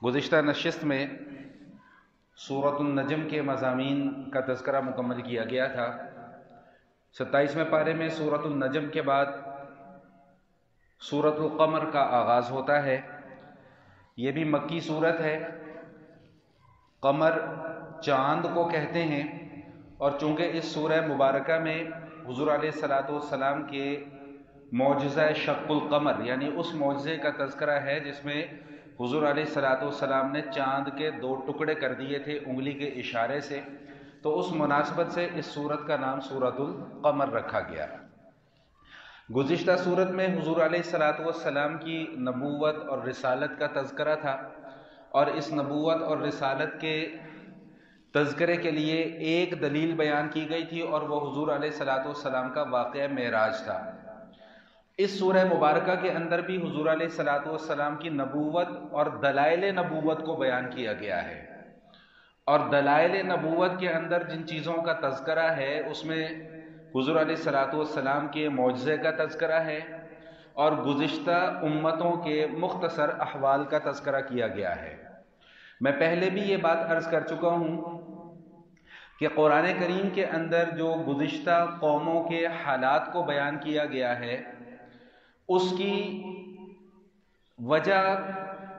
گزشتہ نشست میں سورۃ النجم کے مضامین کا تذکرہ مکمل کیا گیا تھا۔ 27ویں پارے میں سورۃ النجم کے بعد سورۃ القمر کا آغاز ہوتا ہے۔ یہ بھی مکی سورت ہے۔ قمر چاند کو کہتے ہیں، اور چونکہ اس سورہ مبارکہ میں حضور علیہ الصلوۃ والسلام کے معجزہ شق القمر یعنی اس معجزے کا تذکرہ ہے جس میں حضور علیہ الصلوۃ والسلام نے چاند کے 2 ٹکڑے کر دیے تھے انگلی کے اشارے سے، تو اس مناسبت سے اس سورت کا نام سورۃ القمر رکھا گیا۔ گزشتہ سورت میں حضور علیہ الصلوۃ والسلام کی نبوت اور رسالت کا تذکرہ تھا، اور اس نبوت اور رسالت کے تذکرے کے لیے ایک دلیل بیان کی گئی تھی، اور وہ حضور علیہ الصلوۃ والسلام کا واقعہ معراج تھا۔ اس سورہ مبارکہ کے اندر بھی حضور علیہ الصلوۃ والسلام کی نبوت اور دلائل نبوت کو بیان کیا گیا ہے، اور دلائل نبوت کے اندر جن چیزوں کا تذکرہ ہے اس میں حضور علیہ الصلوۃ والسلام کے معجزے کا تذکرہ ہے، اور گزشتہ امتوں کے مختصر احوال کا تذکرہ کیا گیا ہے۔ میں پہلے بھی یہ بات عرض کر چکا ہوں کہ قرآن کریم کے اندر جو گزشتہ قوموں کے حالات کو بیان کیا گیا ہے اس کی وجہ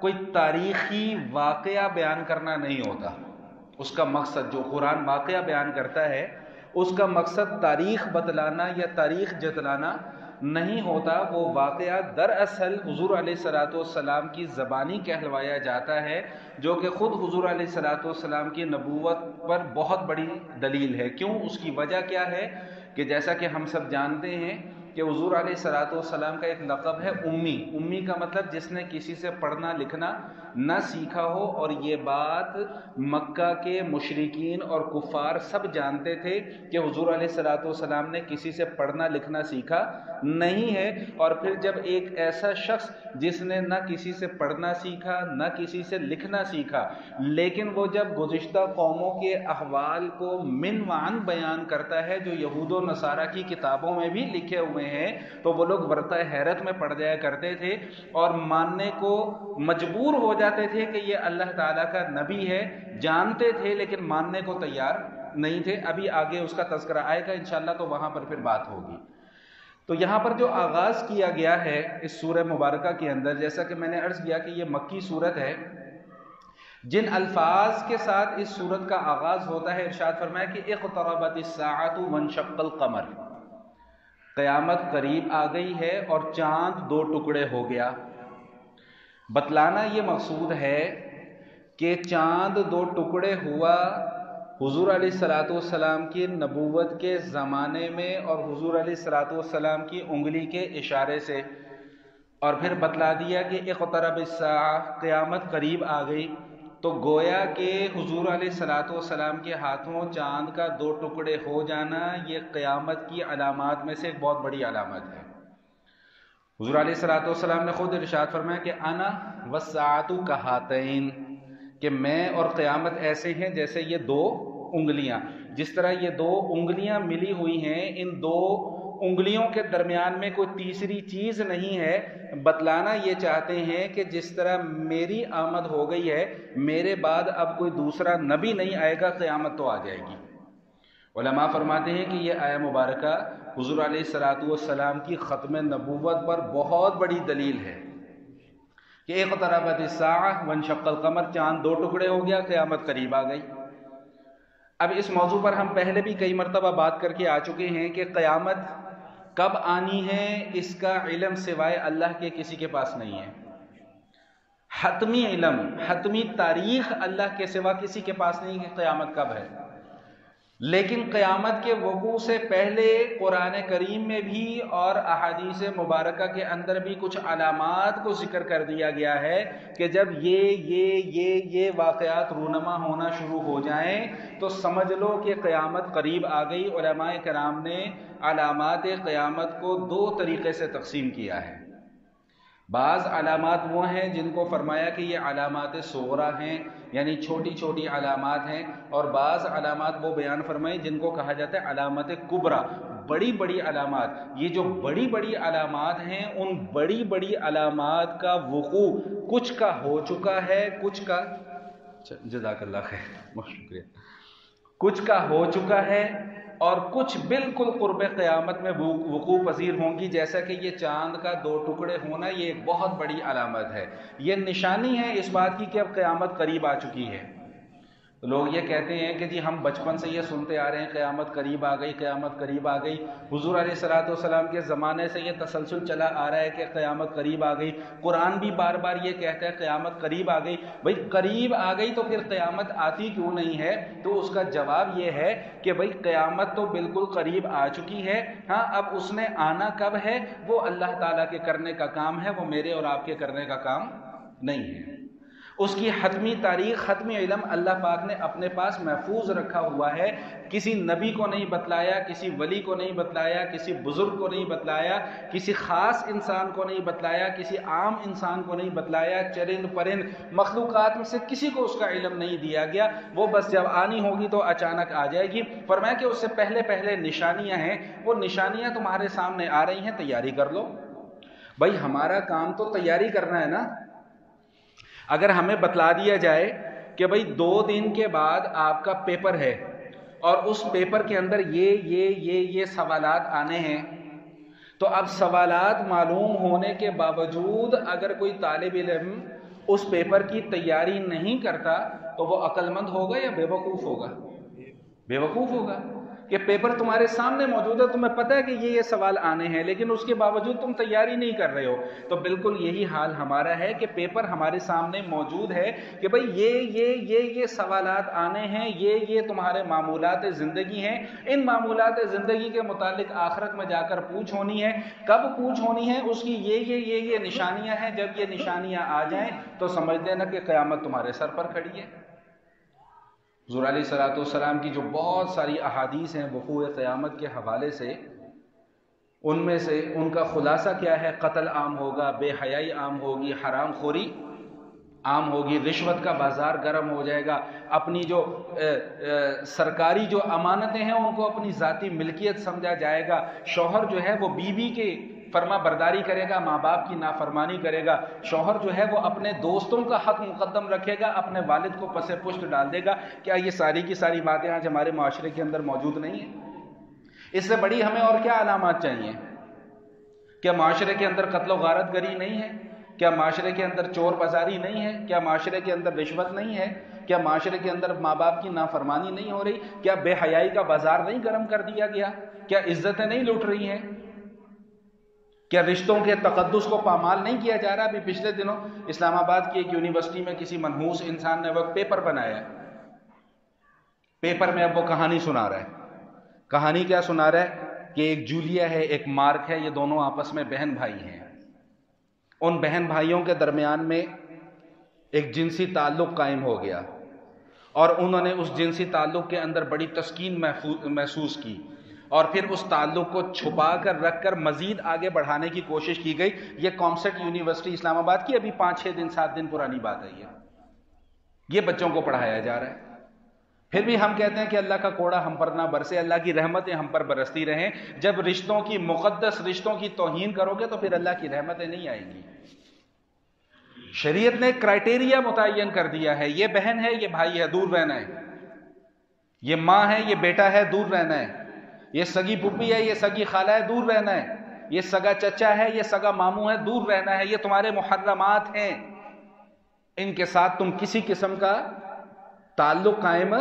کوئی تاریخی واقعہ بیان کرنا نہیں ہوتا۔ اس کا مقصد جو قرآن واقعہ بیان کرتا ہے اس کا مقصد تاریخ بتلانا یا تاریخ جتلانا نہیں ہوتا۔ وہ واقعہ دراصل حضور علیہ الصلوۃ والسلام کی زبانی کہلوایا جاتا ہے، جو کہ خود حضور علیہ الصلوۃ والسلام کی نبوت پر بہت بڑی دلیل ہے۔ کیوں؟ اس کی وجہ کیا ہے کہ جیسا کہ ہم سب جانتے ہیں کہ حضور علیہ الصلوۃ والسلام کا ایک لقب ہے امی۔ امی کا مطلب جس نے کسی سے پڑھنا لکھنا نہ سیکھا ہو، اور یہ بات مکہ کے مشرکین اور کفار سب جانتے تھے کہ حضور علیہ الصلوۃ والسلام نے کسی سے پڑھنا لکھنا سیکھا نہیں ہے۔ اور پھر جب ایک ایسا شخص جس نے نہ کسی سے پڑھنا سیکھا نہ کسی سے لکھنا سیکھا، لیکن وہ جب گزشتہ قوموں کے احوال کو من وعن بیان کرتا ہے جو یہود و نصارہ کی کتابوں میں بھی لکھے ہوئے ہیں، تو وہ لوگ ورطہ حیرت میں پڑ جایا کرتے تھے اور ماننے کو مجبور ہو جاتے تھے کہ یہ اللہ تعالیٰ کا نبی ہے۔ جانتے تھے لیکن ماننے کو تیار نہیں تھے۔ ابھی آگے اس کا تذکرہ آئے گا انشاءاللہ، تو وہاں پر پھر بات ہوگی۔ تو یہاں پر جو آغاز کیا گیا ہے اس سورہ مبارکہ کے اندر، جیسا کہ میں نے عرض کیا کہ یہ مکی سورت ہے، جن الفاظ کے ساتھ اس سورت کا آغاز ہوتا ہے ارشاد فرمایا کہ اقتربت الساعۃ وانشق القمر، قیامت قریب آ گئی ہے اور چاند 2 ٹکڑے ہو گیا۔ بتلانا یہ مقصود ہے کہ چاند 2 ٹکڑے ہوا حضور علیہ الصلوۃ والسلام کی نبوت کے زمانے میں اور حضور علیہ الصلوۃ والسلام کی انگلی کے اشارے سے، اور پھر بتلا دیا کہ اقترب الساعہ، قیامت قریب آ گئی۔ تو گویا کہ حضور علیہ الصلوۃ والسلام کے ہاتھوں چاند کا 2 ٹکڑے ہو جانا یہ قیامت کی علامات میں سے ایک بہت بڑی علامت ہے۔ حضور علیہ الصلوۃ والسلام نے خود ارشاد فرمایا کہ انا والساعۃ کہاتین، کہ میں اور قیامت ایسے ہیں جیسے یہ 2 انگلیاں۔ جس طرح یہ 2 انگلیاں ملی ہوئی ہیں، ان 2 انگلیوں کے درمیان میں کوئی تیسری چیز نہیں ہے۔ بتلانا یہ چاہتے ہیں کہ جس طرح میری آمد ہو گئی ہے، میرے بعد اب کوئی دوسرا نبی نہیں آئے گا، قیامت تو آ جائے گی۔ علماء فرماتے ہیں کہ یہ آیہ مبارکہ حضور علیہ الصلوۃ والسلام کی ختم نبوت پر بہت بڑی دلیل ہے کہ اقتربت الساعہ وانشق القمر، چاند 2 ٹکڑے ہو گیا، قیامت قریب آ گئی۔ اب اس موضوع پر ہم پہلے بھی کئی مرتبہ بات کر کے آ چکے ہیں کہ قیامت کب آنی ہے اس کا علم سوائے اللہ کے کسی کے پاس نہیں ہے۔ حتمی علم، حتمی تاریخ اللہ کے سوا کسی کے پاس نہیں کہ قیامت کب ہے۔ لیکن قیامت کے وقوع سے پہلے قرآن کریم میں بھی اور احادیث مبارکہ کے اندر بھی کچھ علامات کو ذکر کر دیا گیا ہے کہ جب یہ واقعات رونما ہونا شروع ہو جائیں تو سمجھ لو کہ قیامت قریب آ گئی۔ علماء کرام نے علامات قیامت کو 2 طریقے سے تقسیم کیا ہے۔ بعض علامات وہ ہیں جن کو فرمایا کہ یہ علامات صغریٰ ہیں، یعنی چھوٹی چھوٹی علامات ہیں، اور بعض علامات وہ بیان فرمائی جن کو کہا جاتا ہے علامت کبریٰ، بڑی بڑی علامات، یہ جو بڑی بڑی علامات ہیں، ان بڑی بڑی علامات کا وقوع کچھ کا ہو چکا ہے، کچھ کا، جزاک اللہ خیر، بہت شکریہ، کچھ کا ہو چکا ہے اور کچھ بالکل قرب قیامت میں وقوع پذیر ہوں گی، جیسا کہ یہ چاند کا 2 ٹکڑے ہونا، یہ ایک بہت بڑی علامت ہے، یہ نشانی ہے اس بات کی کہ اب قیامت قریب آ چکی ہے۔ لوگ یہ کہتے ہیں کہ جی ہم بچپن سے یہ سنتے آ رہے ہیں قیامت قریب آ گئی، قیامت قریب آ گئی، حضور علیہ الصلوۃ والسلام کے زمانے سے یہ تسلسل چلا آ رہا ہے کہ قیامت قریب آ گئی، قرآن بھی بار بار یہ کہتا ہے قیامت قریب آ گئی۔ بھائی قریب آ گئی تو پھر قیامت آتی کیوں نہیں ہے؟ تو اس کا جواب یہ ہے کہ بھائی قیامت تو بالکل قریب آ چکی ہے، ہاں اب اس نے آنا کب ہے وہ اللہ تعالیٰ کے کرنے کا کام ہے، وہ میرے اور آپ کے کرنے کا کام نہیں ہے۔ اس کی حتمی تاریخ، حتمی علم اللہ پاک نے اپنے پاس محفوظ رکھا ہوا ہے، کسی نبی کو نہیں بتلایا، کسی ولی کو نہیں بتلایا، کسی بزرگ کو نہیں بتلایا، کسی خاص انسان کو نہیں بتلایا، کسی عام انسان کو نہیں بتلایا، چرند پرند مخلوقات میں سے کسی کو اس کا علم نہیں دیا گیا، وہ بس جب آنی ہوگی تو اچانک آ جائے گی۔ فرمایا کہ اس سے پہلے پہلے نشانیاں ہیں، وہ نشانیاں تمہارے سامنے آ رہی ہیں، تیاری کر لو۔ بھائی ہمارا کام تو تیاری کرنا ہے نا۔ اگر ہمیں بتلا دیا جائے کہ بھئی 2 دن کے بعد آپ کا پیپر ہے اور اس پیپر کے اندر یہ سوالات آنے ہیں، تو اب سوالات معلوم ہونے کے باوجود اگر کوئی طالب علم اس پیپر کی تیاری نہیں کرتا تو وہ عقل مند ہوگا یا بے وقوف ہوگا؟ بے وقوف ہوگا، کہ پیپر تمہارے سامنے موجود ہے، تمہیں پتہ ہے کہ یہ سوال آنے ہیں، لیکن اس کے باوجود تم تیاری نہیں کر رہے ہو۔ تو بالکل یہی حال ہمارا ہے کہ پیپر ہمارے سامنے موجود ہے کہ بھئی یہ سوالات آنے ہیں، یہ تمہارے معمولات زندگی ہیں، ان معمولات زندگی کے متعلق آخرت میں جا کر پوچھ ہونی ہے۔ کب پوچھ ہونی ہے؟ اس کی یہ نشانیاں ہیں، جب یہ نشانیاں آ جائیں تو سمجھ لینا کہ قیامت تمہارے سر پر کھڑی ہے۔ حضور علیہ الصلوۃ والسلام کی جو بہت ساری احادیث ہیں وقوع قیامت کے حوالے سے، ان میں سے ان کا خلاصہ کیا ہے؟ قتل عام ہوگا، بے حیائی عام ہوگی، حرام خوری عام ہوگی، رشوت کا بازار گرم ہو جائے گا، اپنی جو سرکاری جو امانتیں ہیں ان کو اپنی ذاتی ملکیت سمجھا جائے گا، شوہر جو ہے وہ بیوی کے فرما برداری کرے گا، ماں باپ کی نافرمانی کرے گا، شوہر جو ہے وہ اپنے دوستوں کا حق مقدم رکھے گا، اپنے والد کو پس پشت ڈال دے گا۔ کیا یہ ساری کی ساری باتیں آج ہمارے معاشرے کے اندر موجود نہیں ہیں؟ اس سے بڑی ہمیں اور کیا علامات چاہیے؟ کیا معاشرے کے اندر قتل و غارت گری نہیں ہے؟ کیا معاشرے کے اندر چور بازاری نہیں ہے؟ کیا معاشرے کے اندر رشوت نہیں ہے؟ کیا معاشرے کے اندر ماں باپ کی نافرمانی نہیں ہو رہی؟ کیا بے حیائی کا بازار نہیں گرم کر دیا گیا؟ کیا عزتیں نہیں لوٹ رہی ہیں؟ کیا رشتوں کے تقدس کو پامال نہیں کیا جا رہا؟ ابھی پچھلے دنوں اسلام آباد کی ایک یونیورسٹی میں کسی منحوس انسان نے وقت پیپر بنایا، پیپر میں اب وہ کہانی سنا رہا ہے۔ کہانی کیا سنا رہا ہے؟ کہ ایک جولیا ہے، ایک مارک ہے، یہ دونوں آپس میں بہن بھائی ہیں، ان بہن بھائیوں کے درمیان میں ایک جنسی تعلق قائم ہو گیا اور انہوں نے اس جنسی تعلق کے اندر بڑی تسکین محسوس کی، اور پھر اس تعلق کو چھپا کر رکھ کر مزید آگے بڑھانے کی کوشش کی گئی۔ یہ کامسٹ یونیورسٹی اسلام آباد کی ابھی 5-6 دن 7 دن پرانی بات ہے، یہ بچوں کو پڑھایا جا رہا ہے۔ پھر بھی ہم کہتے ہیں کہ اللہ کا کوڑا ہم پر نہ برسے، اللہ کی رحمتیں ہم پر برستی رہیں۔ جب رشتوں کی مقدس رشتوں کی توہین کرو گے تو پھر اللہ کی رحمتیں نہیں آئیں گی۔ شریعت نے کرائٹیریا متعین کر دیا ہے، یہ بہن ہے، یہ بھائی ہے، دور رہنا ہے، یہ ماں ہے، یہ بیٹا ہے، دور رہنا ہے، یہ سگی پھوپھی ہے، یہ سگی خالہ ہے، دور رہنا ہے، یہ سگا چچا ہے، یہ سگا ماموں ہے، دور رہنا ہے، یہ تمہارے محرمات ہیں، ان کے ساتھ تم کسی قسم کا تعلق قائم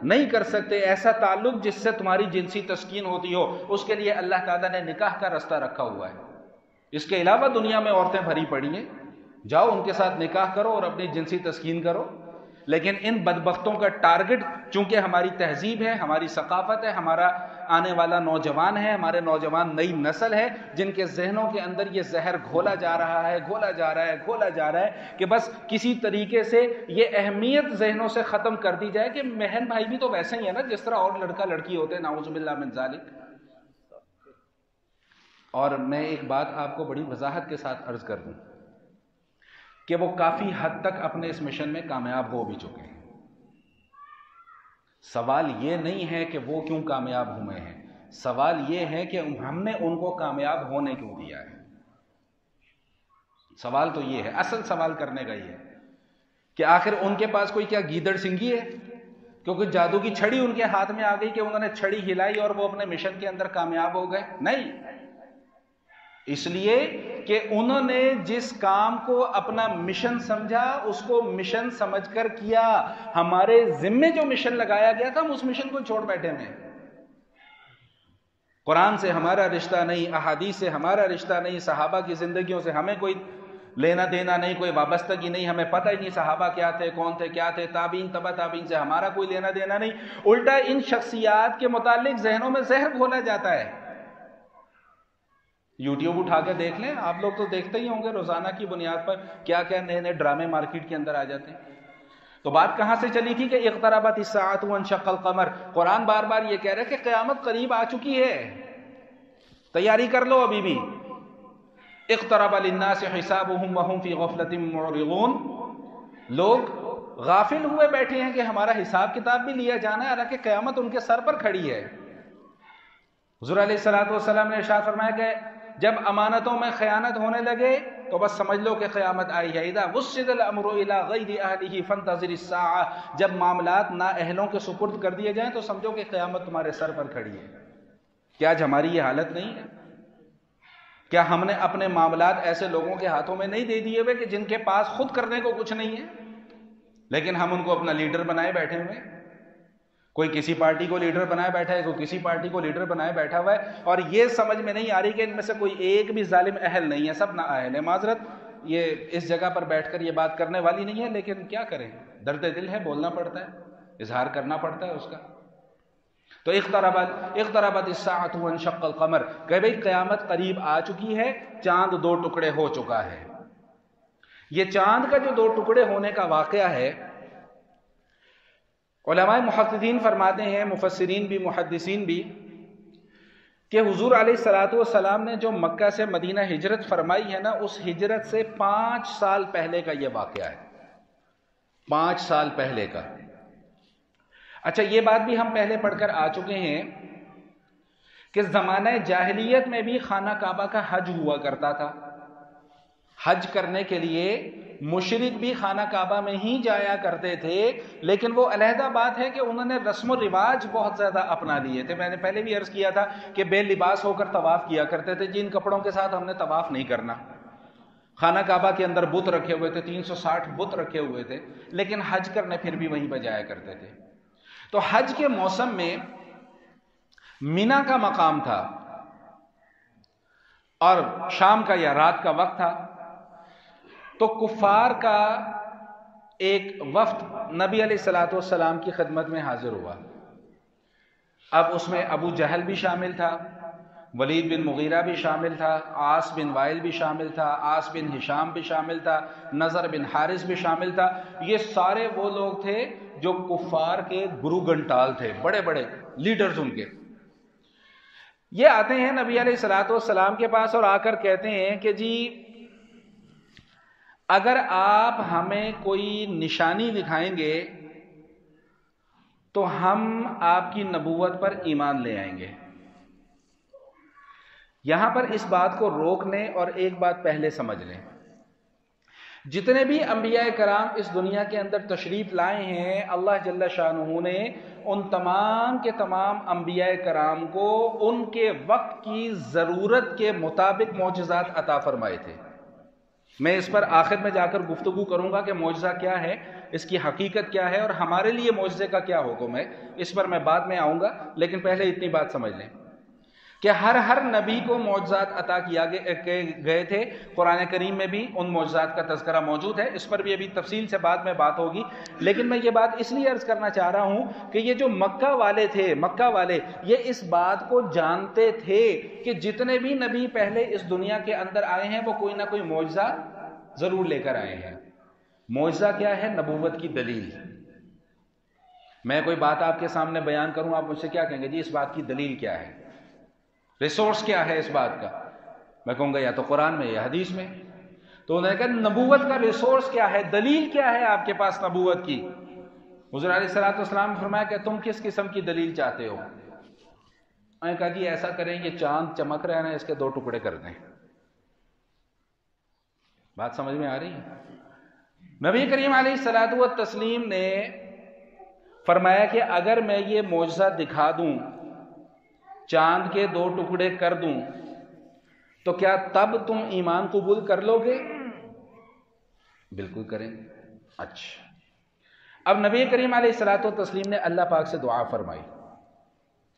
نہیں کر سکتے، ایسا تعلق جس سے تمہاری جنسی تسکین ہوتی ہو۔ اس کے لیے اللہ تعالیٰ نے نکاح کا رستہ رکھا ہوا ہے۔ اس کے علاوہ دنیا میں عورتیں بھری پڑی ہیں، جاؤ ان کے ساتھ نکاح کرو اور اپنی جنسی تسکین کرو، لیکن ان بدبختوں کا ٹارگٹ چونکہ ہماری تہذیب ہے، ہماری ثقافت ہے، ہمارا آنے والا نوجوان ہے، ہمارے نوجوان نئی نسل ہے، جن کے ذہنوں کے اندر یہ زہر گھولا جا رہا ہے کہ بس کسی طریقے سے یہ اہمیت ذہنوں سے ختم کر دی جائے کہ بہن بھائی بھی تو ویسے ہی ہے نا جس طرح اور لڑکا لڑکی ہوتے ہیں، نعوذ باللہ من ذالک۔ اور میں ایک بات آپ کو بڑی وضاحت کے ساتھ عرض کر دوں کہ وہ کافی حد تک اپنے اس مشن میں کامیاب ہو بھی چکے ہیں۔ سوال یہ نہیں ہے کہ وہ کیوں کامیاب ہوئے ہیں، سوال یہ ہے کہ ہم نے ان کو کامیاب ہونے کیوں دیا ہے؟ سوال تو یہ ہے، اصل سوال کرنے کا یہ ہے کہ آخر ان کے پاس کوئی کیا گیدڑ سنگھی ہے؟ کیونکہ جادو کی چھڑی ان کے ہاتھ میں آ گئی کہ انہوں نے چھڑی ہلائی اور وہ اپنے مشن کے اندر کامیاب ہو گئے؟ نہیں، اس لیے کہ انہوں نے جس کام کو اپنا مشن سمجھا اس کو مشن سمجھ کر کیا۔ ہمارے ذمے جو مشن لگایا گیا تھا ہم اس مشن کو چھوڑ بیٹھے ہیں۔ قرآن سے ہمارا رشتہ نہیں، احادیث سے ہمارا رشتہ نہیں، صحابہ کی زندگیوں سے ہمیں کوئی لینا دینا نہیں، کوئی وابستگی نہیں، ہمیں پتہ ہی نہیں صحابہ کیا تھے، کون تھے، کیا تھے، تابعین، تبع تابعین سے ہمارا کوئی لینا دینا نہیں۔ الٹا ان شخصیات کے متعلق ذہنوں میں زہر گھولا جاتا ہے۔ یوٹیوب اٹھا کے دیکھ لیں، آپ لوگ تو دیکھتے ہی ہوں گے روزانہ کی بنیاد پر کیا کیا نئے نئے ڈرامے مارکیٹ کے اندر آ جاتے ہیں۔ تو بات کہاں سے چلی تھی کہ اقتربت الساعۃ وانشق القمر، قرآن بار بار یہ کہہ رہا ہے کہ قیامت قریب آ چکی ہے، تیاری کر لو ابھی بھی۔ اقترب للناس حسابهم وهم في غفلة معرضون، لوگ غافل ہوئے بیٹھے ہیں کہ ہمارا حساب کتاب بھی لیا جانا ہے، حالانکہ قیامت ان کے سر پر کھڑی ہے۔ حضور علیہ الصلوۃ والسلام نے ارشاد فرمایا کہ جب امانتوں میں خیانت ہونے لگے تو بس سمجھ لو کہ قیامت آئی ہے۔ اذا وسد الامر الى غیر اہلہ فانتظر الساعہ، جب معاملات نااہلوں کے سپرد کر دیے جائیں تو سمجھو کہ قیامت تمہارے سر پر کھڑی ہے۔ کیا آج ہماری یہ حالت نہیں ہے؟ کیا ہم نے اپنے معاملات ایسے لوگوں کے ہاتھوں میں نہیں دے دیے ہوئے کہ جن کے پاس خود کرنے کو کچھ نہیں ہے، لیکن ہم ان کو اپنا لیڈر بنائے بیٹھے ہوئے ہیں؟ کوئی کسی پارٹی کو لیڈر بنائے بیٹھا ہے، کوئی کسی پارٹی کو لیڈر بنائے بیٹھا ہوا ہے، اور یہ سمجھ میں نہیں آ رہی کہ ان میں سے کوئی ایک بھی ظالم اہل نہیں ہے، سب نااہل ہے۔ معذرت، یہ اس جگہ پر بیٹھ کر یہ بات کرنے والی نہیں ہے، لیکن کیا کریں، درد دل ہے، بولنا پڑتا ہے، اظہار کرنا پڑتا ہے اس کا۔ تو اقتربت الساعۃ وانشق القمر، کہ بھئی قیامت قریب آ چکی ہے، چاند دو ٹکڑے ہو چکا ہے۔ یہ چاند کا جو دو ٹکڑے ہونے کا واقعہ ہے، علماء محققین فرماتے ہیں، مفسرین بھی محدثین بھی، کہ حضور علیہ الصلوۃ والسلام نے جو مکہ سے مدینہ ہجرت فرمائی ہے نا، اس ہجرت سے 5 سال پہلے کا یہ واقعہ ہے، 5 سال پہلے کا۔ اچھا، یہ بات بھی ہم پہلے پڑھ کر آ چکے ہیں کہ زمانہ جاہلیت میں بھی خانہ کعبہ کا حج ہوا کرتا تھا۔ حج کرنے کے لیے مشرک بھی خانہ کعبہ میں ہی جایا کرتے تھے، لیکن وہ علیحدہ بات ہے کہ انہوں نے رسم و رواج بہت زیادہ اپنا لیے تھے۔ میں نے پہلے بھی عرض کیا تھا کہ بے لباس ہو کر طواف کیا کرتے تھے، جن کپڑوں کے ساتھ ہم نے طواف نہیں کرنا۔ خانہ کعبہ کے اندر بت رکھے ہوئے تھے، 360 بت رکھے ہوئے تھے، لیکن حج کرنے پھر بھی وہیں پہ جایا کرتے تھے۔ تو حج کے موسم میں مینا کا مقام تھا اور شام کا یا رات کا وقت تھا، تو کفار کا ایک وفد نبی علیہ الصلوۃ والسلام کی خدمت میں حاضر ہوا۔ اب اس میں ابو جہل بھی شامل تھا، ولید بن مغیرہ بھی شامل تھا، عاص بن وائل بھی شامل تھا، عاص بن ہشام بھی شامل تھا، نضر بن حارث بھی شامل تھا۔ یہ سارے وہ لوگ تھے جو کفار کے گرو گھنٹال تھے، بڑے بڑے لیڈرز ان کے۔ یہ آتے ہیں نبی علیہ الصلوۃ والسلام کے پاس اور آ کر کہتے ہیں کہ جی اگر آپ ہمیں کوئی نشانی دکھائیں گے تو ہم آپ کی نبوت پر ایمان لے آئیں گے۔ یہاں پر اس بات کو روک لیں اور ایک بات پہلے سمجھ لیں، جتنے بھی انبیاء کرام اس دنیا کے اندر تشریف لائے ہیں، اللہ جل شانہ نے ان تمام کے تمام انبیاء کرام کو ان کے وقت کی ضرورت کے مطابق معجزات عطا فرمائے تھے۔ میں اس پر آخر میں جا کر گفتگو کروں گا کہ معجزہ کیا ہے، اس کی حقیقت کیا ہے اور ہمارے لیے معجزے کا کیا حکم ہے، اس پر میں بعد میں آؤں گا، لیکن پہلے اتنی بات سمجھ لیں کہ ہر نبی کو معجزات عطا گئے تھے۔ قرآن کریم میں بھی ان معجزات کا تذکرہ موجود ہے، اس پر بھی ابھی تفصیل سے بعد میں بات ہوگی، لیکن میں یہ بات اس لیے عرض کرنا چاہ رہا ہوں کہ یہ جو مکہ والے تھے، مکہ والے یہ اس بات کو جانتے تھے کہ جتنے بھی نبی پہلے اس دنیا کے اندر آئے ہیں وہ کوئی نہ کوئی معجزہ ضرور لے کر آئے ہیں۔ معجزہ کیا ہے؟ نبوت کی دلیل۔ میں کوئی بات آپ کے سامنے بیان کروں، آپ مجھ سے کیا کہیں گے؟ جی اس بات کی دلیل کیا ہے، ریسورس کیا ہے اس بات کا؟ میں کہوں گا یا تو قرآن میں یا حدیث میں۔ تو انہوں نے کہا نبوت کا ریسورس کیا ہے، دلیل کیا ہے آپ کے پاس نبوت کی؟ حضور علیہ الصلوۃ والسلام نے فرمایا کہ تم کس قسم کی دلیل چاہتے ہو؟ میں نے کہا جی ایسا کریں یہ چاند چمک رہا ہے نا، اس کے 2 ٹکڑے کر دیں۔ بات سمجھ میں آ رہی ہے؟ نبی کریم علیہ الصلوۃ والتسلیم نے فرمایا کہ اگر میں یہ معجزہ دکھا دوں، چاند کے 2 ٹکڑے کر دوں، تو کیا تب تم ایمان قبول کر لو گے؟ بالکل کریں گے۔ اچھا، اب نبی کریم علیہ الصلوۃ والتسلیم نے اللہ پاک سے دعا فرمائی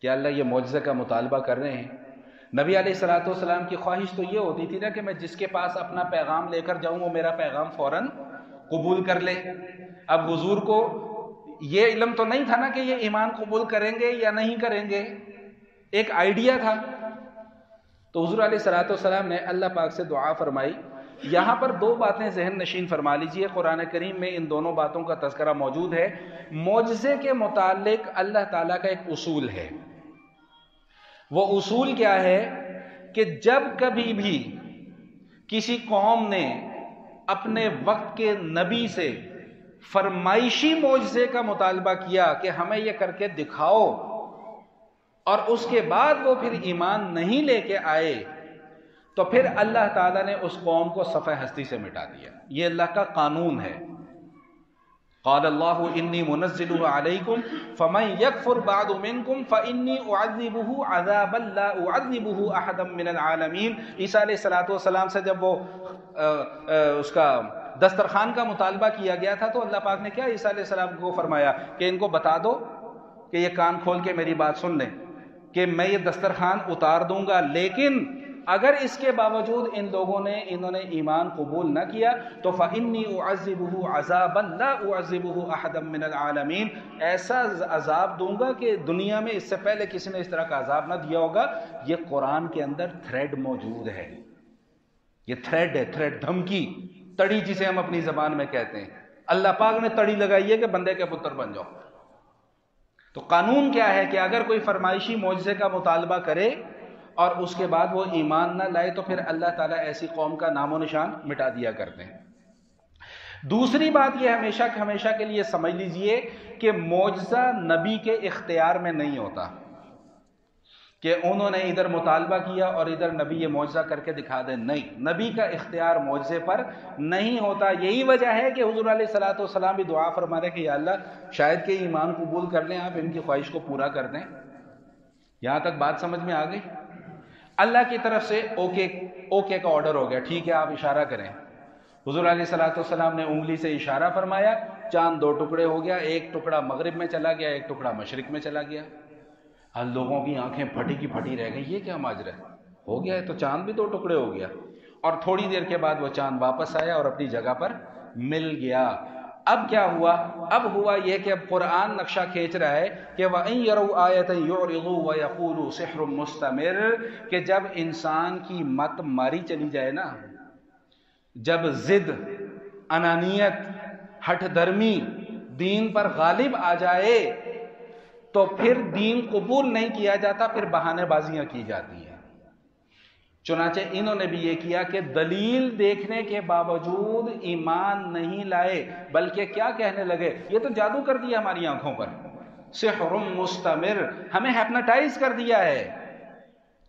کہ اللہ یہ معجزے کا مطالبہ کر رہے ہیں۔ نبی علیہ الصلوۃ والسلام کی خواہش تو یہ ہوتی تھی نا کہ میں جس کے پاس اپنا پیغام لے کر جاؤں وہ میرا پیغام فوراً قبول کر لے۔ اب حضور کو یہ علم تو نہیں تھا نا کہ یہ ایمان قبول کریں گے یا نہیں کریں گے، ایک آئیڈیا تھا۔ تو حضور علیہ الصلوۃ والسلام نے اللہ پاک سے دعا فرمائی۔ یہاں پر 2 باتیں ذہن نشین فرما لیجئے، قرآن کریم میں ان دونوں باتوں کا تذکرہ موجود ہے۔ معجزے کے متعلق اللہ تعالیٰ کا ایک اصول ہے، وہ اصول کیا ہے کہ جب کبھی بھی کسی قوم نے اپنے وقت کے نبی سے فرمائشی معجزے کا مطالبہ کیا کہ ہمیں یہ کر کے دکھاؤ، اور اس کے بعد وہ پھر ایمان نہیں لے کے آئے، تو پھر اللہ تعالیٰ نے اس قوم کو صفحہ ہستی سے مٹا دیا۔ یہ اللہ کا قانون ہے۔ قال اللہ انی منزلہ علیکم فمن یکفر بعد منکم فانی اعذبہ عذابا لا اعذبہ احدا من العالمین۔ عیسیٰ علیہ السلام سے جب وہ اس کا دسترخوان کا مطالبہ کیا گیا تھا تو اللہ پاک نے کیا عیسیٰ علیہ السلام کو فرمایا کہ ان کو بتا دو کہ یہ کان کھول کے میری بات سن لیں کہ میں یہ دسترخوان اتار دوں گا، لیکن اگر اس کے باوجود انہوں نے ایمان قبول نہ کیا تو فإنی اعذبہ عذابا لا اعذبہ احدا من العالمین، ایسا عذاب دوں گا کہ دنیا میں اس سے پہلے کسی نے اس طرح کا عذاب نہ دیا ہوگا۔ یہ قرآن کے اندر تھریڈ موجود ہے، یہ تھریڈ ہے، تھریڈ، دھمکی، تڑی جسے ہم اپنی زبان میں کہتے ہیں۔ اللہ پاک نے تڑی لگائی ہے کہ بندے کے پتر بن جاؤ۔ تو قانون کیا ہے کہ اگر کوئی فرمائشی معجزے کا مطالبہ کرے اور اس کے بعد وہ ایمان نہ لائے تو پھر اللہ تعالیٰ ایسی قوم کا نام و نشان مٹا دیا کرتے ہیں۔ دوسری بات یہ ہمیشہ کے لیے سمجھ لیجئے کہ معجزہ نبی کے اختیار میں نہیں ہوتا کہ انہوں نے ادھر مطالبہ کیا اور ادھر نبی یہ معجزہ کر کے دکھا دیں، نہیں، نبی کا اختیار معجزے پر نہیں ہوتا۔ یہی وجہ ہے کہ حضور علیہ الصلوۃ والسلام بھی دعا فرما رہے کہ یا اللہ شاید کہ ایمان قبول کر لیں، آپ ان کی خواہش کو پورا کر دیں۔ یہاں تک بات سمجھ میں آ گئی؟ اللہ کی طرف سے اوکے کا آرڈر ہو گیا، ٹھیک ہے آپ اشارہ کریں۔ حضور علیہ الصلوۃ والسلام نے انگلی سے اشارہ فرمایا، چاند 2 ٹکڑے ہو گیا، ایک ٹکڑا مغرب میں چلا گیا، ایک ٹکڑا مشرق میں چلا گیا۔ ہم لوگوں کی آنکھیں پھٹی کی پھٹی رہ گئی، یہ کیا ماجرا ہے؟ ہو گیا ہے تو چاند بھی 2 ٹکڑے ہو گیا، اور تھوڑی دیر کے بعد وہ چاند واپس آیا اور اپنی جگہ پر مل گیا۔ اب کیا ہوا؟ اب ہوا یہ کہ اب قرآن نقشہ کھینچ رہا ہے کہ وَإِن يَرَوْا آيَةً يُعْرِضُوا وَيَقُولُوا سِحْرٌ مُسْتَمِرٌ، کہ جب انسان کی مت ماری چلی جائے نا، جب ضد، انانیت، ہٹ درمی دین پر غالب آ جائے تو پھر دین قبول نہیں کیا جاتا، پھر بہانے بازیاں کی جاتی ہیں۔ چنانچہ انہوں نے بھی یہ کیا کہ دلیل دیکھنے کے باوجود ایمان نہیں لائے، بلکہ کیا کہنے لگے؟ یہ تو جادو کر دیا ہماری آنکھوں پر، سحر مستمر، ہمیں ہیپناٹائز کر دیا ہے۔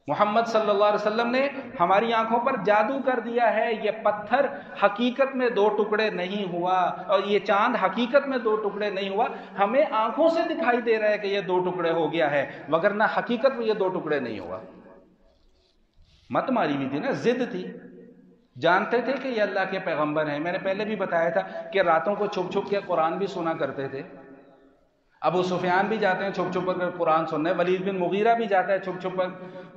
محمد صلی اللہ علیہ وسلم نے ہماری آنکھوں پر جادو کر دیا ہے، یہ پتھر حقیقت میں 2 ٹکڑے نہیں ہوا، اور یہ چاند حقیقت میں 2 ٹکڑے نہیں ہوا، ہمیں آنکھوں سے دکھائی دے رہا ہے کہ یہ 2 ٹکڑے ہو گیا ہے، وگرنہ حقیقت میں یہ 2 ٹکڑے نہیں ہوا۔ مت ماری بھی تھی نا، ضد تھی، جانتے تھے کہ یہ اللہ کے پیغمبر ہیں۔ میں نے پہلے بھی بتایا تھا کہ راتوں کو چھپ چھپ کے قرآن بھی سنا کرتے تھے۔ ابو سفیان بھی جاتے ہیں چھپ چھپ کر قرآن سننے، ولید بن مغیرہ بھی جاتا ہے چھپ چھپ کر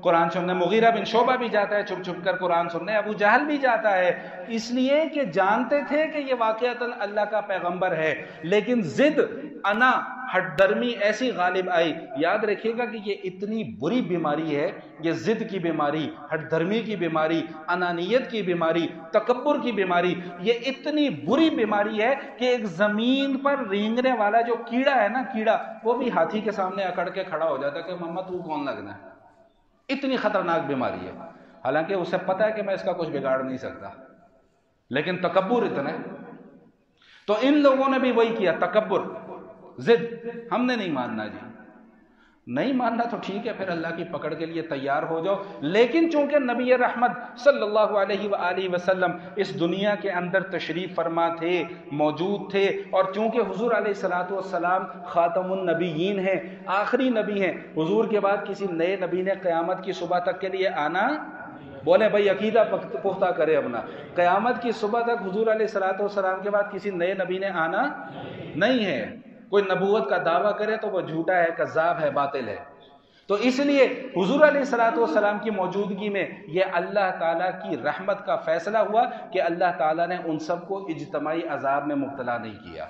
قرآن سننے، مغیرہ بن شعبہ بھی جاتا ہے چھپ چھپ کر قرآن سننے، ابو جہل بھی جاتا ہے، اس لیے کہ جانتے تھے کہ یہ واقعتاً اللہ کا پیغمبر ہے، لیکن ضد، انا، ہٹ درمی ایسی غالب آئی۔ یاد رکھیے گا کہ یہ اتنی بری بیماری ہے، یہ ضد کی بیماری، ہٹ درمی کی بیماری، انانیت کی بیماری، تکبر کی بیماری، یہ اتنی بری بیماری ہے کہ ایک زمین پر رینگنے والا جو کیڑا ہے نا، کیڑا، وہ بھی ہاتھی کے سامنے اکڑ کے کھڑا ہو جاتا ہے کہ محمد تو کون لگنا ہے۔ اتنی خطرناک بیماری ہے، حالانکہ اسے پتا ہے کہ میں اس کا کچھ بگاڑ نہیں سکتا، لیکن تکبر اتنا ہے۔ تو ان لوگوں نے بھی وہی کیا، تکبر، ضد، ہم نے نہیں ماننا جی، نہیں ماننا تو ٹھیک ہے، پھر اللہ کی پکڑ کے لیے تیار ہو جاؤ، لیکن چونکہ نبی رحمت صلی اللہ علیہ وآلہ وسلم اس دنیا کے اندر تشریف فرما تھے، موجود تھے، اور چونکہ حضور علیہ الصلوۃ والسلام خاتم النبیین ہیں، آخری نبی ہیں، حضور کے بعد کسی نئے نبی نے قیامت کی صبح تک کے لیے آنا، بولے بھائی عقیدہ پختہ کرے اپنا، قیامت کی صبح تک حضور علیہ الصلوۃ والسلام کے بعد کسی نئے نبی نے آنا نہیں ہے۔ کوئی نبوت کا دعویٰ کرے تو وہ جھوٹا ہے، کذاب ہے، باطل ہے۔ تو اس لیے حضور علیہ الصلوۃ والسلام کی موجودگی میں یہ اللہ تعالیٰ کی رحمت کا فیصلہ ہوا کہ اللہ تعالیٰ نے ان سب کو اجتماعی عذاب میں مبتلا نہیں کیا،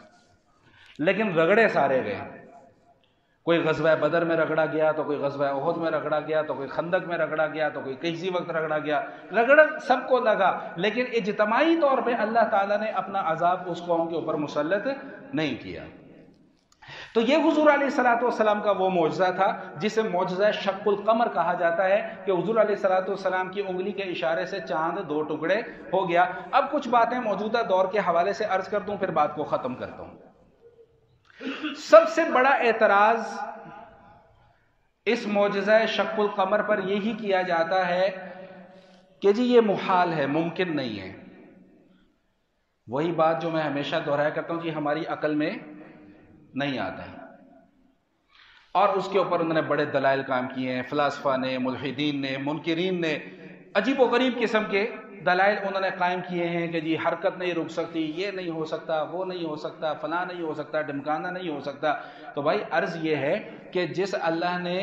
لیکن رگڑے سارے گئے۔ کوئی غزوہ بدر میں رگڑا گیا، تو کوئی غزوہ احد میں رگڑا گیا، تو کوئی خندق میں رگڑا گیا، تو کوئی کسی وقت رگڑا گیا، رگڑ سب کو لگا، لیکن اجتماعی طور پہ اللہ تعالیٰ نے اپنا عذاب اس قوم کے اوپر مسلط نہیں کیا۔ تو یہ حضور علیہ الصلوۃ والسلام کا وہ معجزہ تھا جسے معجزہ شق القمر کہا جاتا ہے، کہ حضور علیہ الصلوۃ والسلام کی انگلی کے اشارے سے چاند دو ٹکڑے ہو گیا۔ اب کچھ باتیں موجودہ دور کے حوالے سے عرض کر دوں، پھر بات کو ختم کرتا ہوں۔ سب سے بڑا اعتراض اس معجزہ شق القمر پر یہی کیا جاتا ہے کہ جی یہ محال ہے، ممکن نہیں ہے۔ وہی بات جو میں ہمیشہ دہرایا کرتا ہوں، جی ہماری عقل میں نہیں آتا ہے، اور اس کے اوپر انہوں نے بڑے دلائل قائم کیے ہیں، فلاسفہ نے، ملحدین نے، منکرین نے، عجیب و غریب قسم کے دلائل انہوں نے قائم کیے ہیں کہ جی حرکت نہیں رک سکتی، یہ نہیں ہو سکتا، وہ نہیں ہو سکتا، فلاں نہیں ہو سکتا، ڈمکانا نہیں ہو سکتا۔ تو بھائی عرض یہ ہے کہ جس اللہ نے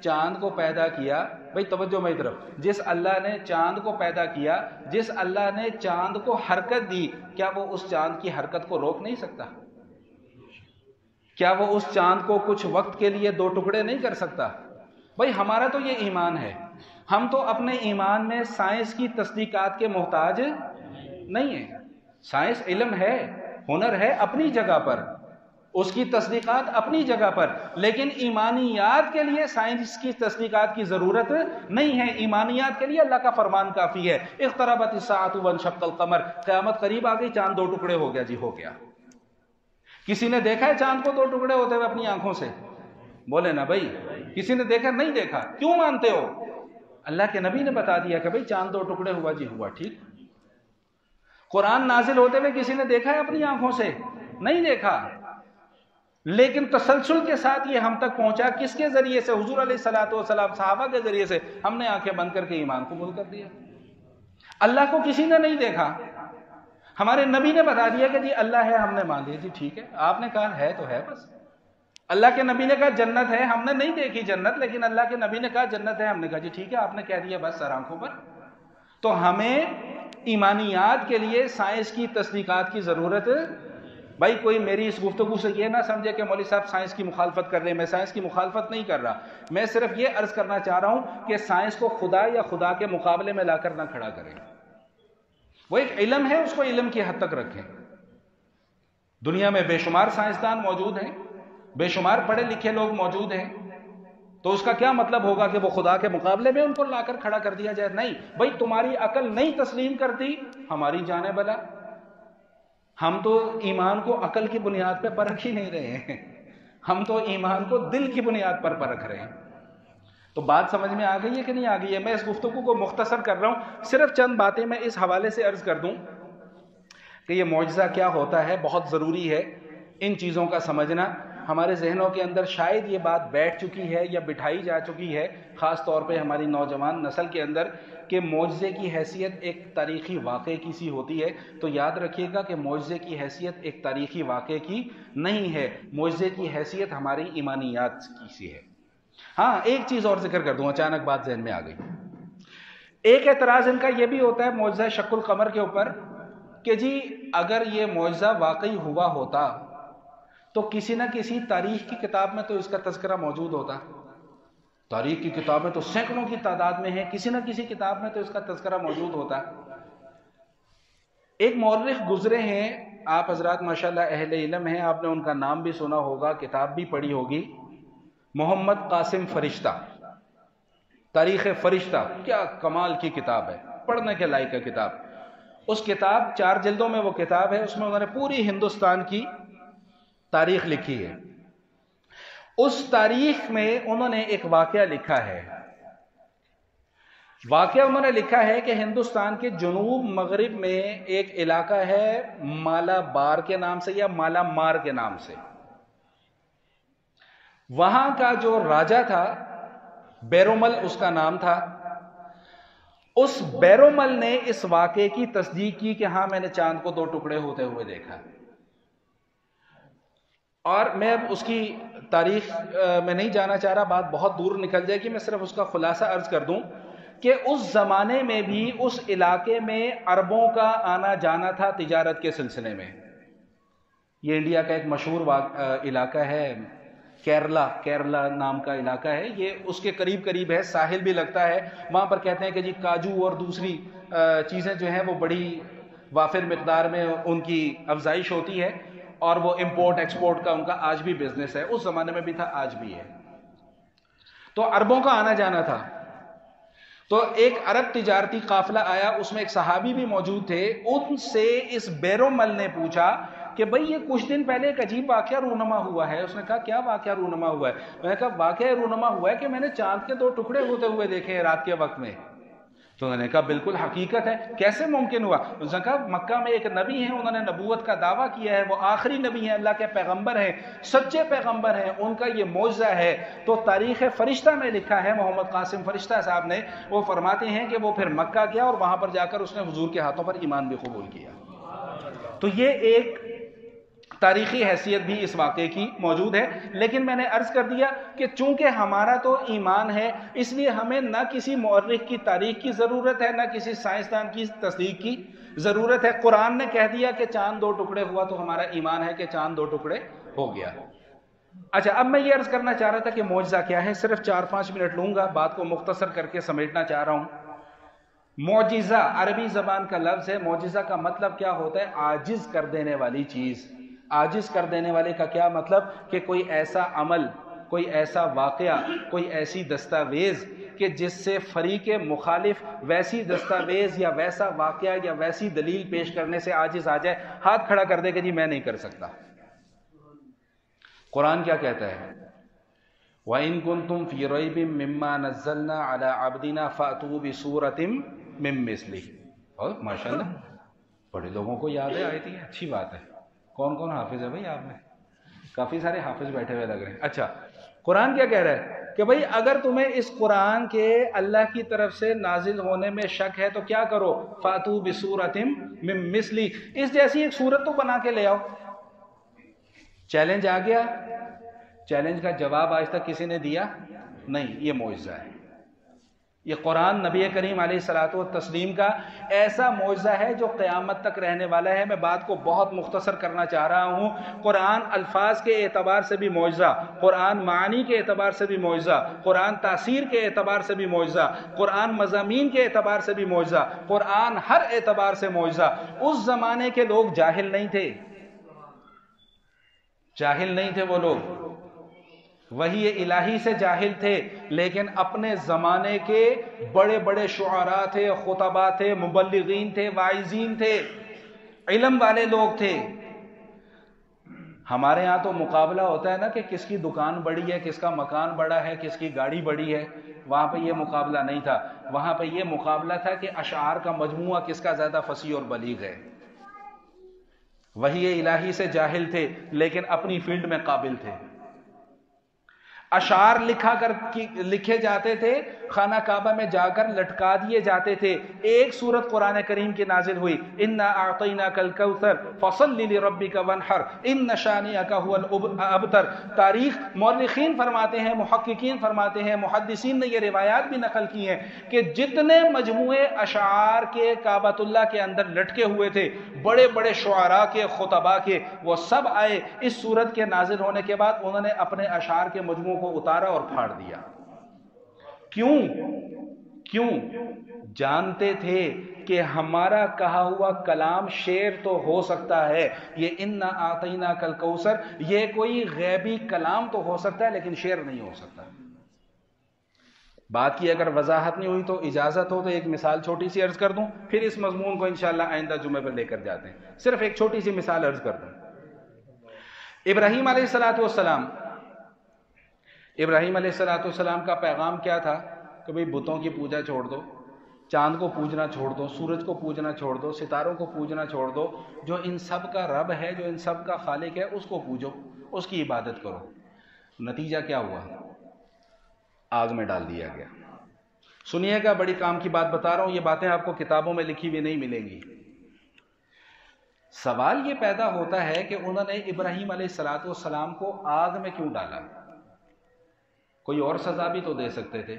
چاند کو پیدا کیا، بھائی توجہ میری طرف، جس اللہ نے چاند کو پیدا کیا، جس اللہ نے چاند کو حرکت دی، کیا وہ اس چاند کی حرکت کو روک نہیں سکتا؟ کیا وہ اس چاند کو کچھ وقت کے لیے دو ٹکڑے نہیں کر سکتا؟ بھائی ہمارا تو یہ ایمان ہے، ہم تو اپنے ایمان میں سائنس کی تصدیقات کے محتاج نہیں ہیں۔ سائنس علم ہے، ہنر ہے اپنی جگہ پر، اس کی تصدیقات اپنی جگہ پر، لیکن ایمانیات کے لیے سائنس کی تصدیقات کی ضرورت نہیں ہے۔ ایمانیات کے لیے اللہ کا فرمان کافی ہے، اقتربت الساعۃ وانشق القمر، قیامت قریب آ گئی، چاند دو ٹکڑے ہو گیا، جی ہو گیا۔ کسی نے دیکھا ہے چاند کو دو ٹکڑے ہوتے ہوئے اپنی آنکھوں سے؟ بولے نا بھائی، کسی نے دیکھا؟ نہیں دیکھا۔ کیوں مانتے ہو؟ اللہ کے نبی نے بتا دیا کہ بھائی چاند دو ٹکڑے ہوا، جی ہوا، ٹھیک۔ قرآن نازل ہوتے ہوئے کسی نے دیکھا ہے اپنی آنکھوں سے؟ نہیں دیکھا، لیکن تسلسل کے ساتھ یہ ہم تک پہنچا، کس کے ذریعے سے؟ حضور علیہ الصلوۃ والسلام، صحابہ کے ذریعے سے۔ ہم نے آنکھیں بند کر کے ایمان قبول کر دیا۔ اللہ کو کسی نے نہیں دیکھا، ہمارے نبی نے بتا دیا کہ جی اللہ ہے، ہم نے مان لیا، جی ٹھیک ہے، آپ نے کہا ہے تو ہے بس۔ اللہ کے نبی نے کہا جنت ہے، ہم نے نہیں دیکھی جنت، لیکن اللہ کے نبی نے کہا جنت ہے، ہم نے کہا جی ٹھیک ہے، آپ نے کہہ دیا بس سر آنکھوں پر۔ تو ہمیں ایمانیات کے لیے سائنس کی تصدیقات کی ضرورت۔ بھائی کوئی میری اس گفتگو سے یہ نہ سمجھے کہ مولوی صاحب سائنس کی مخالفت کر رہے ہیں، میں سائنس کی مخالفت نہیں کر رہا، میں صرف یہ عرض کرنا چاہ رہا ہوں کہ سائنس کو خدا یا خدا کے مقابلے میں لا کر نہ کھڑا کریں۔ وہ ایک علم ہے، اس کو علم کی حد تک رکھیں۔ دنیا میں بے شمار سائنسدان موجود ہیں، بے شمار پڑھے لکھے لوگ موجود ہیں، تو اس کا کیا مطلب ہوگا کہ وہ خدا کے مقابلے میں ان کو لا کر کھڑا کر دیا جائے؟ نہیں بھائی، تمہاری عقل نہیں تسلیم کرتی، ہماری جانے بلا۔ ہم تو ایمان کو عقل کی بنیاد پہ پرکھ ہی نہیں رہے ہیں، ہم تو ایمان کو دل کی بنیاد پر پرکھ رہے ہیں۔ تو بات سمجھ میں آ گئی ہے کہ نہیں آ گئی ہے؟ میں اس گفتگو کو مختصر کر رہا ہوں، صرف چند باتیں میں اس حوالے سے عرض کر دوں کہ یہ معجزہ کیا ہوتا ہے۔ بہت ضروری ہے ان چیزوں کا سمجھنا۔ ہمارے ذہنوں کے اندر شاید یہ بات بیٹھ چکی ہے یا بٹھائی جا چکی ہے، خاص طور پہ ہماری نوجوان نسل کے اندر، کہ معجزے کی حیثیت ایک تاریخی واقعے کی سی ہوتی ہے۔ تو یاد رکھیے گا کہ معجزے کی حیثیت ایک تاریخی واقعے کی نہیں ہے، معجزے کی حیثیت ہماری ایمانیات کی سی ہے۔ ہاں ایک چیز اور ذکر کر دوں، اچانک بات ذہن میں آ گئی۔ ایک اعتراض ان کا یہ بھی ہوتا ہے معجزہ شق القمر کے اوپر کہ جی اگر یہ معجزہ واقعی ہوا ہوتا تو کسی نہ کسی تاریخ کی کتاب میں تو اس کا تذکرہ موجود ہوتا۔ تاریخ کی کتابیں تو سینکڑوں کی تعداد میں ہیں، کسی نہ کسی کتاب میں تو اس کا تذکرہ موجود ہوتا۔ ایک مورخ گزرے ہیں، آپ حضرات ماشاءاللہ اہل علم ہیں، آپ نے ان کا نام بھی سنا ہوگا، کتاب بھی پڑھی ہوگی، محمد قاسم فرشتہ، تاریخ فرشتہ، کیا کمال کی کتاب ہے، پڑھنے کے لائق ہے کتاب۔ اس کتاب 4 جلدوں میں وہ کتاب ہے، اس میں انہوں نے پوری ہندوستان کی تاریخ لکھی ہے۔ اس تاریخ میں انہوں نے ایک واقعہ لکھا ہے. واقعہ انہوں نے لکھا ہے کہ ہندوستان کے جنوب مغرب میں ایک علاقہ ہے مالابار کے نام سے یا مالا مار کے نام سے. وہاں کا جو راجا تھا بیرومل اس کا نام تھا. اس بیرومل نے اس واقعے کی تصدیق کی کہ ہاں میں نے چاند کو 2 ٹکڑے ہوتے ہوئے دیکھا. اور میں اب اس کی تاریخ میں نہیں جانا چاہ رہا, بات بہت دور نکل جائے گی. میں صرف اس کا خلاصہ عرض کر دوں کہ اس زمانے میں بھی اس علاقے میں عربوں کا آنا جانا تھا تجارت کے سلسلے میں. یہ انڈیا کا ایک مشہور علاقہ ہے, کیرلا نام کا علاقہ ہے. یہ اس کے قریب قریب ہے, ساحل بھی لگتا ہے. وہاں پر کہتے ہیں کہ جی کاجو اور دوسری چیزیں جو ہیں وہ بڑی وافر مقدار میں ان کی افزائش ہوتی ہے, اور وہ امپورٹ ایکسپورٹ کا ان کا آج بھی بزنس ہے. اس زمانے میں بھی تھا, آج بھی ہے. تو عربوں کا آنا جانا تھا. تو ایک عرب تجارتی قافلہ آیا, اس میں ایک صحابی بھی موجود تھے. ان سے اس بیرومل نے پوچھا کہ بھئی یہ کچھ دن پہلے ایک عجیب واقعہ رونما ہوا ہے. اس نے کہا کیا واقعہ رونما ہوا ہے؟ میں نے کہا واقعہ رونما ہوا ہے کہ میں نے چاند کے 2 ٹکڑے ہوتے ہوئے دیکھے ہیں رات کے وقت میں. تو انہوں نے کہا بالکل حقیقت ہے, کیسے ممکن ہوا؟ اس نے کہا مکہ میں ایک نبی ہیں, انہوں نے نبوت کا دعویٰ کیا ہے, وہ آخری نبی ہیں, اللہ کے پیغمبر ہیں, سچے پیغمبر ہیں, ان کا یہ معجزہ ہے. تو تاریخ فرشتہ میں لکھا ہے, محمد قاسم فرشتہ صاحب نے, وہ فرماتے ہیں کہ وہ پھر مکہ گیا اور وہاں پر جا کر اس نے حضور کے ہاتھوں پر ایمان بھی قبول کیا. تو یہ ایک تاریخی حیثیت بھی اس واقعے کی موجود ہے. لیکن میں نے عرض کر دیا کہ چونکہ ہمارا تو ایمان ہے, اس لیے ہمیں نہ کسی مورخ کی تاریخ کی ضرورت ہے, نہ کسی سائنسدان کی تصدیق کی ضرورت ہے. قرآن نے کہہ دیا کہ چاند 2 ٹکڑے ہوا, تو ہمارا ایمان ہے کہ چاند 2 ٹکڑے ہو گیا. اچھا, اب میں یہ عرض کرنا چاہ رہا تھا کہ معجزہ کیا ہے. صرف 4-5 منٹ لوں گا, بات کو مختصر کر کے سمیٹنا چاہ رہا ہوں. معجزہ عربی زبان کا لفظ ہے. معجزہ کا مطلب کیا ہوتا ہے؟ عاجز کر دینے والی چیز. عاجز کر دینے والے کا کیا مطلب؟ کہ کوئی ایسا عمل, کوئی ایسا واقعہ, کوئی ایسی دستاویز کہ جس سے فریق مخالف ویسی دستاویز یا ویسا واقعہ یا ویسی دلیل پیش کرنے سے عاجز آ جائے, ہاتھ کھڑا کر دے کہ جی میں نہیں کر سکتا. قرآن کیا کہتا ہے؟ وَإِن كُنتُمْ فِي رَيْبٍ مِّمَّا نَزَّلْنَا عَلَىٰ عَبْدِنَا فَأْتُوا بِسُورَةٍ مِّن مِّثْلِهِ. اور ماشاءاللہ بڑے لوگوں کو یاد ہے آیت, یہ اچھی بات ہے. کون کون حافظ ہے بھائی آپ میں؟ کافی سارے حافظ بیٹھے ہوئے لگ رہے ہیں. اچھا, قرآن کیا کہہ رہا ہے کہ بھئی اگر تمہیں اس قرآن کے اللہ کی طرف سے نازل ہونے میں شک ہے تو کیا کرو؟ فَأْتُوا بِسُورَةٍ مِّن مِّثْلِهِ, اس جیسی ایک سورت تو بنا کے لے آؤ. چیلنج آ گیا. چیلنج کا جواب آج تک کسی نے دیا نہیں. یہ معجزہ ہے. یہ قرآن نبی کریم علیہ الصلوۃ والتسلیم کا ایسا معجزہ ہے جو قیامت تک رہنے والا ہے. میں بات کو بہت مختصر کرنا چاہ رہا ہوں. قرآن الفاظ کے اعتبار سے بھی معجزہ, قرآن معانی کے اعتبار سے بھی معجزہ, قرآن تاثیر کے اعتبار سے بھی معجزہ, قرآن مضامین کے اعتبار سے بھی معجزہ, قرآن ہر اعتبار سے معجزہ. اس زمانے کے لوگ جاہل نہیں تھے, جاہل نہیں تھے وہ لوگ, وحی الہی سے جاہل تھے, لیکن اپنے زمانے کے بڑے بڑے شعراء تھے, خطباء تھے, مبلغین تھے, واعظین تھے, علم والے لوگ تھے. ہمارے ہاں تو مقابلہ ہوتا ہے نا کہ کس کی دکان بڑی ہے, کس کا مکان بڑا ہے, کس کی گاڑی بڑی ہے. وہاں پہ یہ مقابلہ نہیں تھا. وہاں پہ یہ مقابلہ تھا کہ اشعار کا مجموعہ کس کا زیادہ فصیح اور بلیغ ہے. وحی الہی سے جاہل تھے لیکن اپنی فیلڈ میں قابل تھے. اشعار لکھے جاتے تھے, خانہ کعبہ میں جا کر لٹکا دیے جاتے تھے. ایک سورت قرآن کریم کی نازل ہوئی, انا اعطیناک الکوثر فصل لربک وانحر ان شانئک هو الابتر. تاریخ مورخین فرماتے ہیں, محققین فرماتے ہیں, محدثین نے یہ روایات بھی نقل کی ہیں کہ جتنے مجموعے اشعار کے کعبۃ اللہ کے اندر لٹکے ہوئے تھے, بڑے بڑے شعراء کے, خطباء کے, وہ سب آئے. اس سورت کے نازل ہونے کے بعد انہوں نے اپنے اشعار کے مجموعوں کو اتارا اور پھاڑ دیا. کیوں؟ جانتے تھے کہ ہمارا کہا ہوا کلام شعر تو ہو سکتا ہے, یہ انا اعطیناک الکوثر یہ کوئی غیبی کلام تو ہو سکتا ہے لیکن شعر نہیں ہو سکتا. بات کی اگر وضاحت نہیں ہوئی تو اجازت ہو تو ایک مثال چھوٹی سی عرض کر دوں, پھر اس مضمون کو انشاءاللہ آئندہ جمعے پر لے کر جاتے ہیں. صرف ایک چھوٹی سی مثال عرض کر دوں. ابراہیم علیہ السلام ابراہیم علیہ السلام کا پیغام کیا تھا کہ بھئی بتوں کی پوجا چھوڑ دو، چاند کو پوجنا چھوڑ دو، سورج کو پوجنا چھوڑ دو، ستاروں کو پوجنا چھوڑ دو، جو ان سب کا رب ہے، جو ان سب کا خالق ہے، اس کو پوجو، اس کی عبادت کرو۔ نتیجہ کیا ہوا؟ آگ میں ڈال دیا گیا۔ سنیے گا، بڑی کام کی بات بتا رہا ہوں، یہ باتیں آپ کو کتابوں میں لکھی ہوئی نہیں ملیں گی۔ سوال یہ پیدا ہوتا ہے کہ انہوں نے ابراہیم علیہ السلام کو آگ میں کیوں ڈالا؟ کوئی اور سزا بھی تو دے سکتے تھے،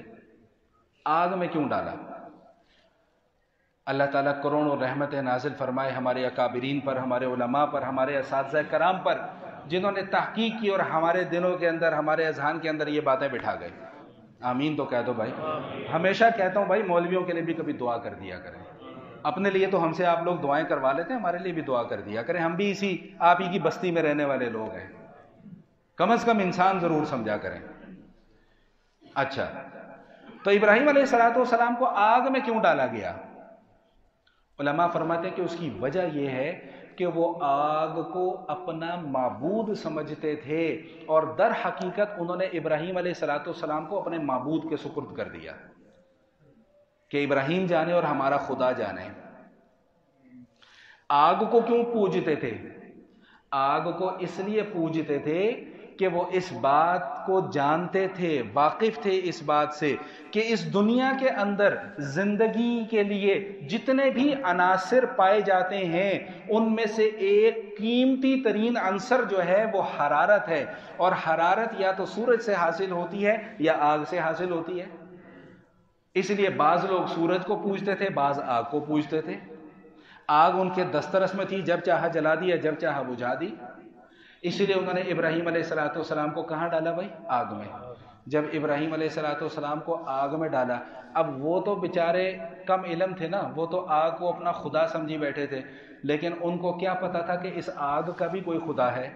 آگ میں کیوں ڈالا؟ اللہ تعالیٰ کروڑوں رحمت نازل فرمائے ہمارے اکابرین پر، ہمارے علماء پر، ہمارے اساتذہ کرام پر، جنہوں نے تحقیق کی اور ہمارے دلوں کے اندر، ہمارے اذہان کے اندر یہ باتیں بٹھا گئے۔ آمین تو کہہ دو بھائی۔ ہمیشہ کہتا ہوں بھائی، مولویوں کے لیے بھی کبھی دعا کر دیا کریں۔ اپنے لیے تو ہم سے آپ لوگ دعائیں کروا لیتے ہیں، ہمارے لیے بھی دعا کر دیا کریں، ہم بھی اسی آپ ہی کی بستی میں رہنے والے لوگ ہیں، کم از کم انسان ضرور سمجھا کریں۔ اچھا، تو ابراہیم علیہ السلام کو آگ میں کیوں ڈالا گیا؟ علماء فرماتے ہیں کہ اس کی وجہ یہ ہے کہ وہ آگ کو اپنا معبود سمجھتے تھے، اور در حقیقت انہوں نے ابراہیم علیہ السلام کو اپنے معبود کے سپرد کر دیا کہ ابراہیم جانے اور ہمارا خدا جانے۔ آگ کو کیوں پوجتے تھے؟ آگ کو اس لیے پوجتے تھے کہ وہ اس بات کو جانتے تھے، واقف تھے اس بات سے کہ اس دنیا کے اندر زندگی کے لیے جتنے بھی عناصر پائے جاتے ہیں، ان میں سے ایک قیمتی ترین عنصر جو ہے وہ حرارت ہے، اور حرارت یا تو سورج سے حاصل ہوتی ہے یا آگ سے حاصل ہوتی ہے۔ اس لیے بعض لوگ سورج کو پوجتے تھے، بعض آگ کو پوجتے تھے۔ آگ ان کے دسترس میں تھی، جب چاہا جلا دیا، جب چاہا بجھا دی۔ اس لیے انہوں نے ابراہیم علیہ السلام کو کہاں ڈالا بھائی؟ آگ میں۔ جب ابراہیم علیہ السلام کو آگ میں ڈالا، اب وہ تو بیچارے کم علم تھے نا، وہ تو آگ کو اپنا خدا سمجھی بیٹھے تھے، لیکن ان کو کیا پتا تھا کہ اس آگ کا بھی کوئی خدا ہے۔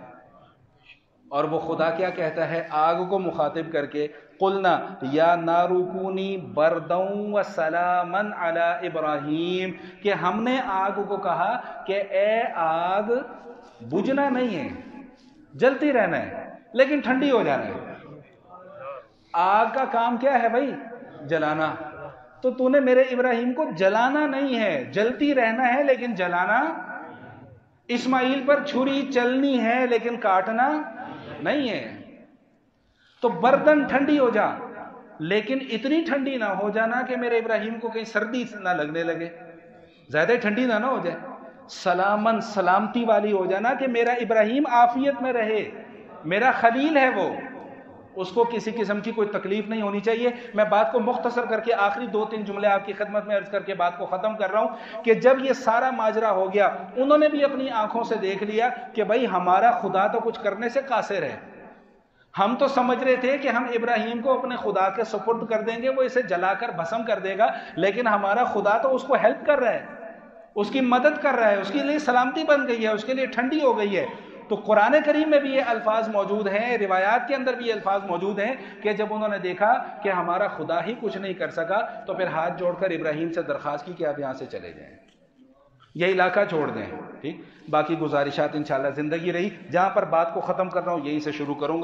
اور وہ خدا کیا کہتا ہے آگ کو مخاطب کر کے؟ قلنا یا نار کونی بردا وسلاما علی ابراہیم، کہ ہم نے آگ کو کہا کہ اے آگ بجھنا نہیں ہے، جلتی رہنا ہے، لیکن ٹھنڈی ہو جانا ہے۔ آگ کا کام کیا ہے بھائی؟ جلانا۔ تو نے میرے ابراہیم کو جلانا نہیں ہے، جلتی رہنا ہے لیکن جلانا۔ اسماعیل پر چھری چلنی ہے لیکن کاٹنا نہیں ہے۔ تو بردن ٹھنڈی ہو جا، لیکن اتنی ٹھنڈی نہ ہو جانا کہ میرے ابراہیم کو کہیں سردی نہ لگنے لگے، زیادہ ٹھنڈی نہ ہو جائے، سلامن سلامتی والی ہو جانا کہ میرا ابراہیم عافیت میں رہے، میرا خلیل ہے وہ، اس کو کسی قسم کی کوئی تکلیف نہیں ہونی چاہیے۔ میں بات کو مختصر کر کے آخری 2-3 جملے آپ کی خدمت میں عرض کر کے بات کو ختم کر رہا ہوں کہ جب یہ سارا ماجرا ہو گیا، انہوں نے بھی اپنی آنکھوں سے دیکھ لیا کہ بھائی ہمارا خدا تو کچھ کرنے سے قاصر ہے۔ ہم تو سمجھ رہے تھے کہ ہم ابراہیم کو اپنے خدا کے سپرد کر دیں گے، وہ اسے جلا کر بھسم کر دے گا، لیکن ہمارا خدا تو اس کو ہیلپ کر رہا ہے، اس کی مدد کر رہا ہے، اس کے لیے سلامتی بن گئی ہے، اس کے لیے ٹھنڈی ہو گئی ہے۔ تو قرآن کریم میں بھی یہ الفاظ موجود ہیں، روایات کے اندر بھی یہ الفاظ موجود ہیں کہ جب انہوں نے دیکھا کہ ہمارا خدا ہی کچھ نہیں کر سکا، تو پھر ہاتھ جوڑ کر ابراہیم سے درخواست کی کہ آپ یہاں سے چلے جائیں، یہ علاقہ چھوڑ دیں۔ ٹھیک، باقی گزارشات انشاءاللہ زندگی رہی، جہاں پر بات کو ختم کر رہا ہوں یہیں سے شروع کروں گا۔